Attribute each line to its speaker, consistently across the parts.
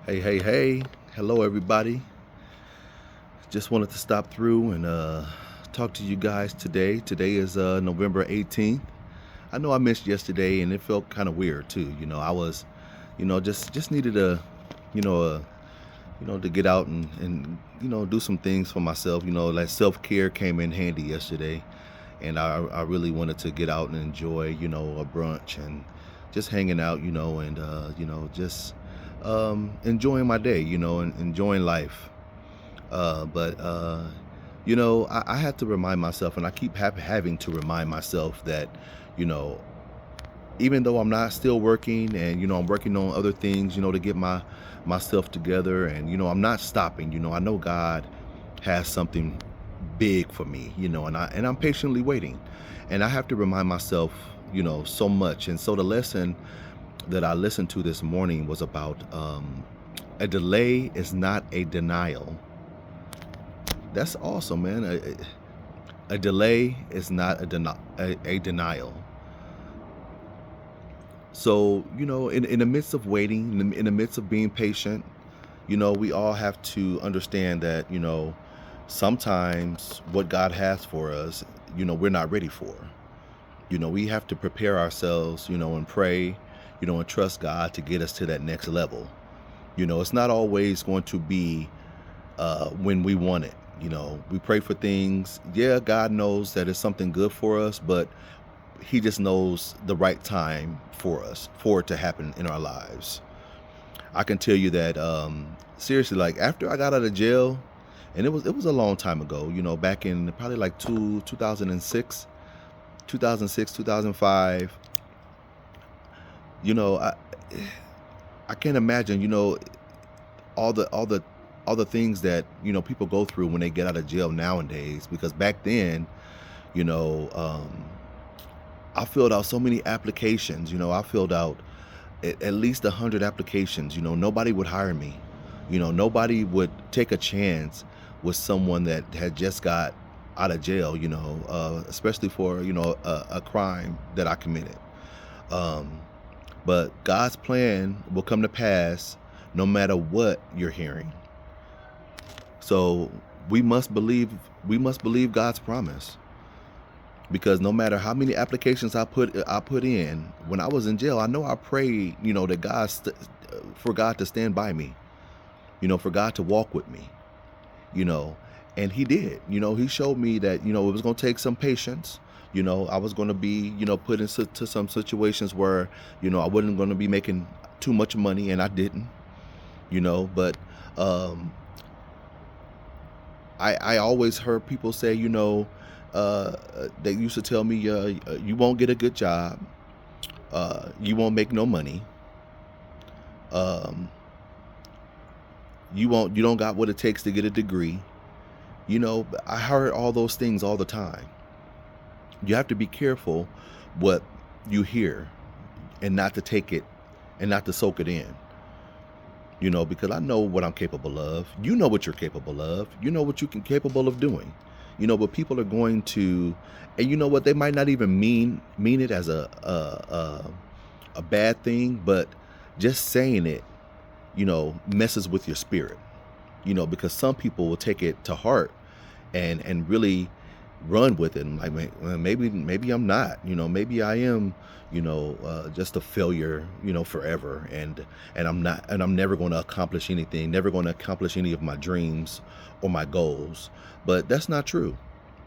Speaker 1: Hey. Hello, everybody. Just wanted to stop through and talk to you guys today. Today is November 18th. I know I missed yesterday and it felt kind of weird too. I was, just needed you know, uh, to get out and do some things for myself. Like self-care came in handy yesterday. And I really wanted to get out and enjoy, a brunch and just hanging out, and, just enjoying my day, and enjoying life. But I had to remind myself, and I keep having to remind myself that, you know, even though I'm not still working and, I'm working on other things, to get myself together and, I'm not stopping, I know God has something big for me, and I'm patiently waiting. And I have to remind myself, so much. And so the lesson that I listened to this morning was about a delay is not a denial. That's awesome, man. A delay is not a denial. So, in the midst of waiting, in the midst of being patient, we all have to understand that, sometimes what God has for us, we're not ready for. We have to prepare ourselves, and pray, and trust God to get us to that next level. It's not always going to be when we want it. We pray for things. Yeah, God knows that it's something good for us, but He just knows the right time for us, for it to happen in our lives. I can tell you that seriously, like after I got out of jail, and it was a long time ago, back in probably like 2006, 2005. You know, I can't imagine, all the things that people go through when they get out of jail nowadays. Because back then, you know, I filled out so many applications. I filled out at least 100 applications. Nobody would hire me. Nobody would take a chance with someone that had just got out of jail. Especially for a crime that I committed. Um, but God's plan will come to pass no matter what you're hearing. So we must believe God's promise, because no matter how many applications I put in when I was in jail, I know I prayed, that for God to stand by me, for God to walk with me, you know, and He did. He showed me that it was going to take some patience. I was going to be put into some situations where I wasn't going to be making too much money, and I didn't. But um, I always heard people say, they used to tell me, you won't get a good job, you won't make no money, um, you don't got what it takes to get a degree. I heard all those things all the time. You have to be careful what you hear, and not to take it and not to soak it in. Because I know what I'm capable of. You know what you're capable of. You know what you can capable of doing. But people are going to, and you know what? They might not even mean it as a bad thing, but just saying it, messes with your spirit. Because some people will take it to heart and really run with it. And like, maybe I'm not. Maybe I am. Just a failure. Forever, and I'm not, and I'm never going to accomplish anything. Never going to accomplish any of my dreams or my goals. But that's not true.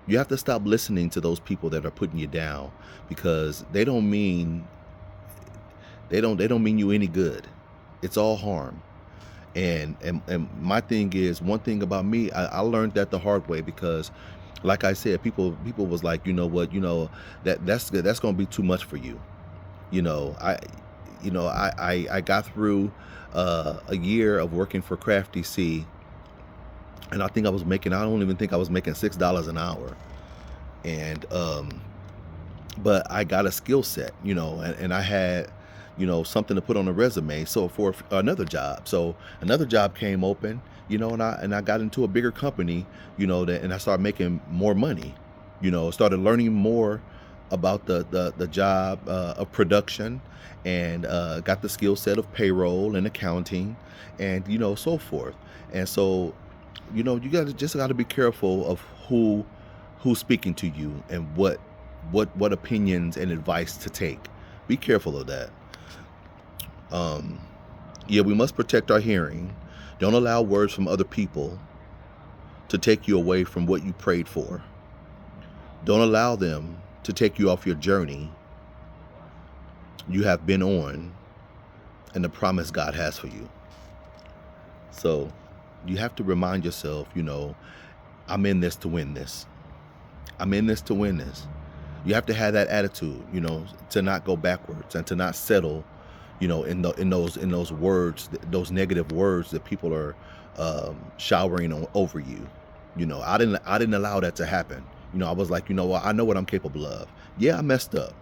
Speaker 1: You have to stop listening to those people that are putting you down, because they don't mean you any good. It's all harm. And my thing is, one thing about me, I learned that the hard way, because like I said, people was like, you know what, that's gonna be too much for you. you know i I got through a year of working for Crafty C, and I don't even think I was making $6 an hour. And but I got a skill set, and I had, something to put on a resume. So for another job, another job came open, and I got into a bigger company, and I started making more money, started learning more about the job of production, and got the skill set of payroll and accounting, and so forth. And so you got to be careful of who's speaking to you, and what opinions and advice to take. Be careful of that. um yeah, we must protect our hearing. Don't allow words from other people to take you away from what you prayed for. Don't allow them to take you off your journey you have been on, and the promise God has for you. So you have to remind yourself, I'm in this to win this. I'm in this to win this. You have to have that attitude, to not go backwards, and to not settle, in those words, those negative words that people are showering over you. I didn't allow that to happen. I was like, what, I know what I'm capable of. Yeah, I messed up.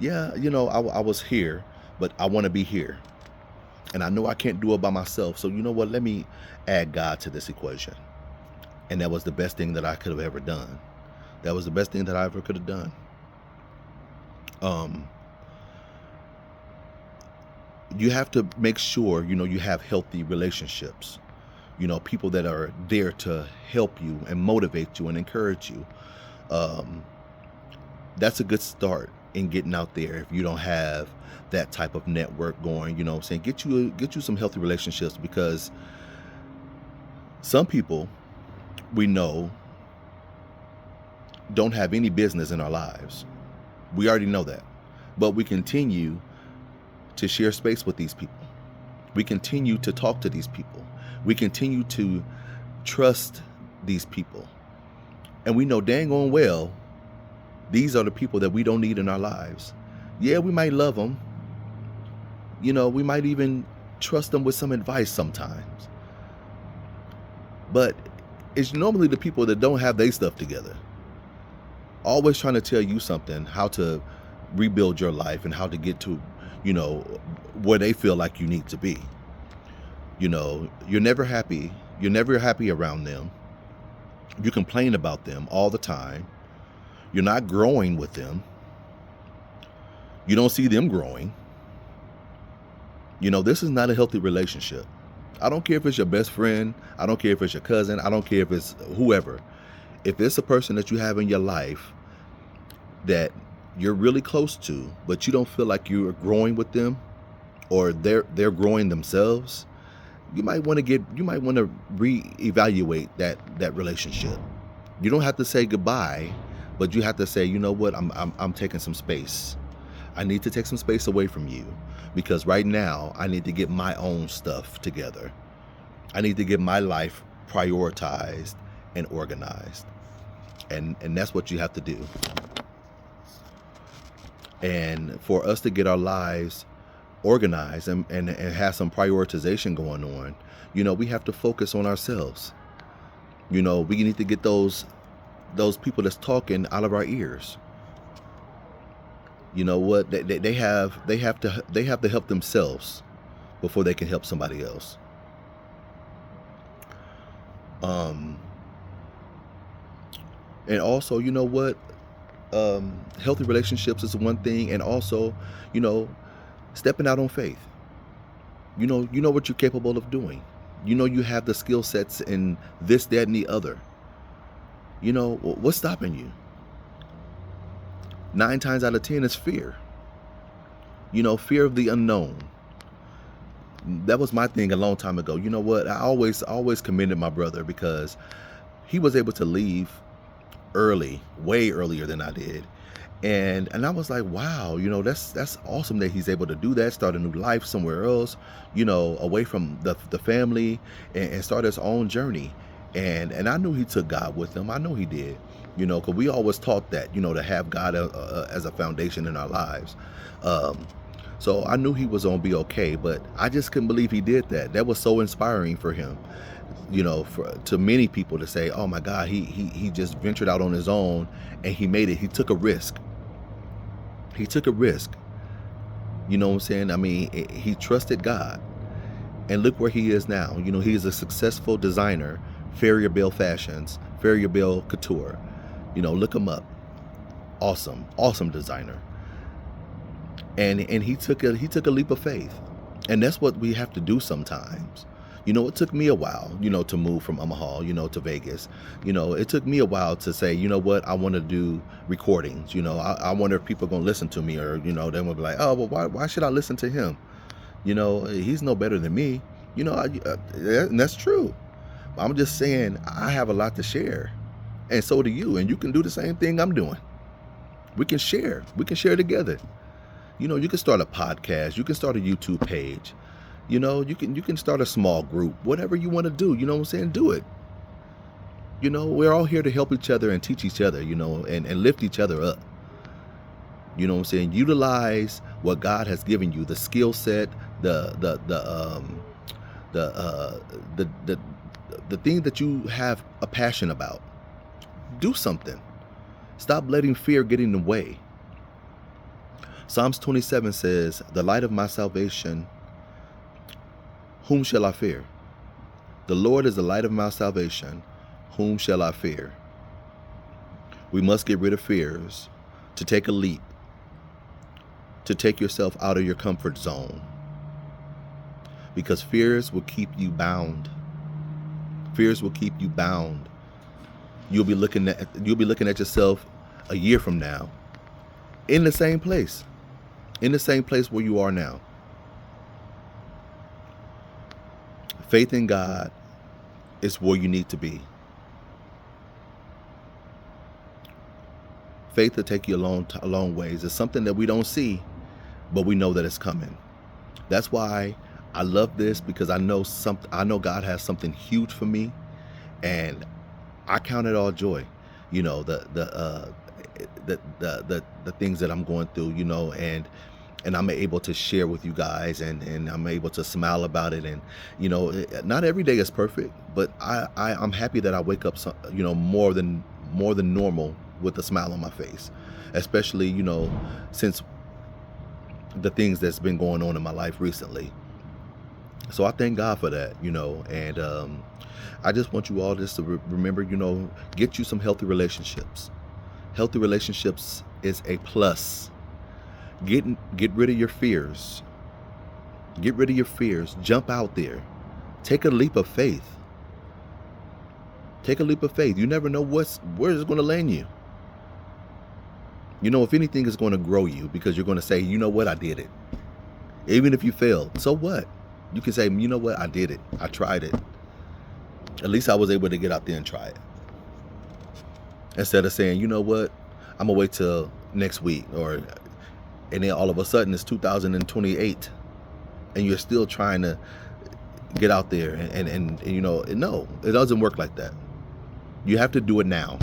Speaker 1: Yeah, I was here, but I want to be here. And I know I can't do it by myself. So you know what? Let me add God to this equation. And that was the best thing that I could have ever done. That was the best thing that I ever could have done. You have to make sure, you have healthy relationships. People that are there to help you and motivate you and encourage you. That's a good start in getting out there. If you don't have that type of network going, what I'm saying, get you some healthy relationships, because some people we know don't have any business in our lives. We already know that. But we continue to share space with these people. We continue to talk to these people. We continue to trust these people. And we know dang on well, these are the people that we don't need in our lives. Yeah, we might love them. We might even trust them with some advice sometimes. But it's normally the people that don't have their stuff together, always trying to tell you something, how to rebuild your life and how to get to, where they feel like you need to be. You're never happy. You're never happy around them. You complain about them all the time. You're not growing with them. You don't see them growing. This is not a healthy relationship. I don't care if it's your best friend. I don't care if it's your cousin. I don't care if it's whoever. If it's a person that you have in your life that you're really close to, but you don't feel like you're growing with them, or they're growing themselves, you might want to reevaluate that relationship. You don't have to say goodbye, but you have to say, you know what, I'm taking some space. I need to take some space away from you, because right now I need to get my own stuff together. I need to get my life prioritized and organized. And that's what you have to do. And for us to get our lives organized and have some prioritization going on, we have to focus on ourselves. We need to get those people that's talking out of our ears. You know what? They have to help themselves before they can help somebody else. And also, you know what? Healthy relationships is one thing, and also, stepping out on faith. You know what you're capable of doing. You have the skill sets in this, that, and the other. What's stopping you? 9 times out of 10 is fear. Fear of the unknown. That was my thing a long time ago. You know what? I always commended my brother, because he was able to leave early, way earlier than I did. And I was like, wow, that's awesome that he's able to do that, start a new life somewhere else, away from the family, and start his own journey. And I knew he took God with him. I know he did, because we always taught that, to have God as a foundation in our lives. So I knew he was going to be okay, but I just couldn't believe he did that. That was so inspiring for him, to many people to say, oh my God, he just ventured out on his own and he made it. He took a risk. He took a risk. You know what I'm saying? I mean, he trusted God. And look where he is now. He is a successful designer, Farrier Bell Fashions, Farrier Bell Couture. Look him up. Awesome designer. And he took a leap of faith. And that's what we have to do sometimes. It took me a while, to move from Omaha, to Vegas. It took me a while to say, you know what, I want to do recordings. I wonder if people are going to listen to me, or, they will be like, oh, well, why should I listen to him? He's no better than me. And that's true. I'm just saying I have a lot to share. And so do you. And you can do the same thing I'm doing. We can share. We can share together. You can start a podcast. You can start a YouTube page. You can start a small group. Whatever you want to do, you know what I'm saying? Do it. We're all here to help each other and teach each other, and lift each other up. You know what I'm saying? Utilize what God has given you, the skill set, the thing that you have a passion about. Do something. Stop letting fear get in the way. Psalms 27 says, the light of my salvation, whom shall I fear? The Lord is the light of my salvation, whom shall I fear? We must get rid of fears, to take a leap, to take yourself out of your comfort zone. Because fears will keep you bound. Fears will keep you bound. You'll be looking at yourself a year from now in the same place where you are now. Faith in God is where you need to be. Faith will take you a long ways. It's something that we don't see, but we know that it's coming. That's why I love this, because I know God has something huge for me, and I count it all joy. The things that I'm going through, and I'm able to share with you guys, and I'm able to smile about it. And not every day is perfect, but I'm happy that I wake up more than normal with a smile on my face, especially since the things that's been going on in my life recently. So I thank God for that, and I just want you all just to remember, get you some healthy relationships. Healthy relationships is a plus. Get rid of your fears. Get rid of your fears. Jump out there. Take a leap of faith. Take a leap of faith. You never know where it's going to land you. If anything, is going to grow you, because you're going to say, you know what, I did it. Even if you failed, so what? You can say, you know what, I did it. I tried it. At least I was able to get out there and try it. Instead of saying, you know what, I'm going to wait till next week, and then all of a sudden it's 2028 and you're still trying to get out there and no, it doesn't work like that. You have to do it now.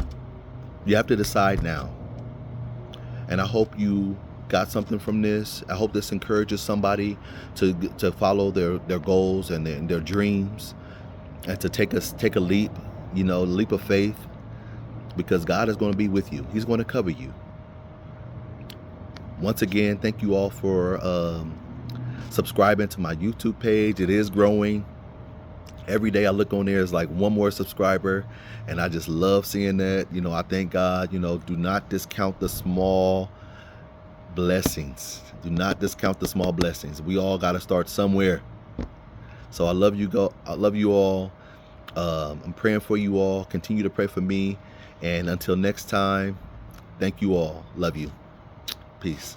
Speaker 1: You have to decide now. And I hope you got something from this. I hope this encourages somebody to follow their goals and their dreams, and to take a leap, leap of faith, because God is going to be with you. He's going to cover you. Once again, thank you all for subscribing to my YouTube page. It is growing. Every day I look on there, it's like one more subscriber, and I just love seeing that. I thank God. Do not discount the small blessings. Do not discount the small blessings. We all got to start somewhere. So I love you. I love you all. I'm praying for you all. Continue to pray for me. And until next time, thank you all. Love you. Peace.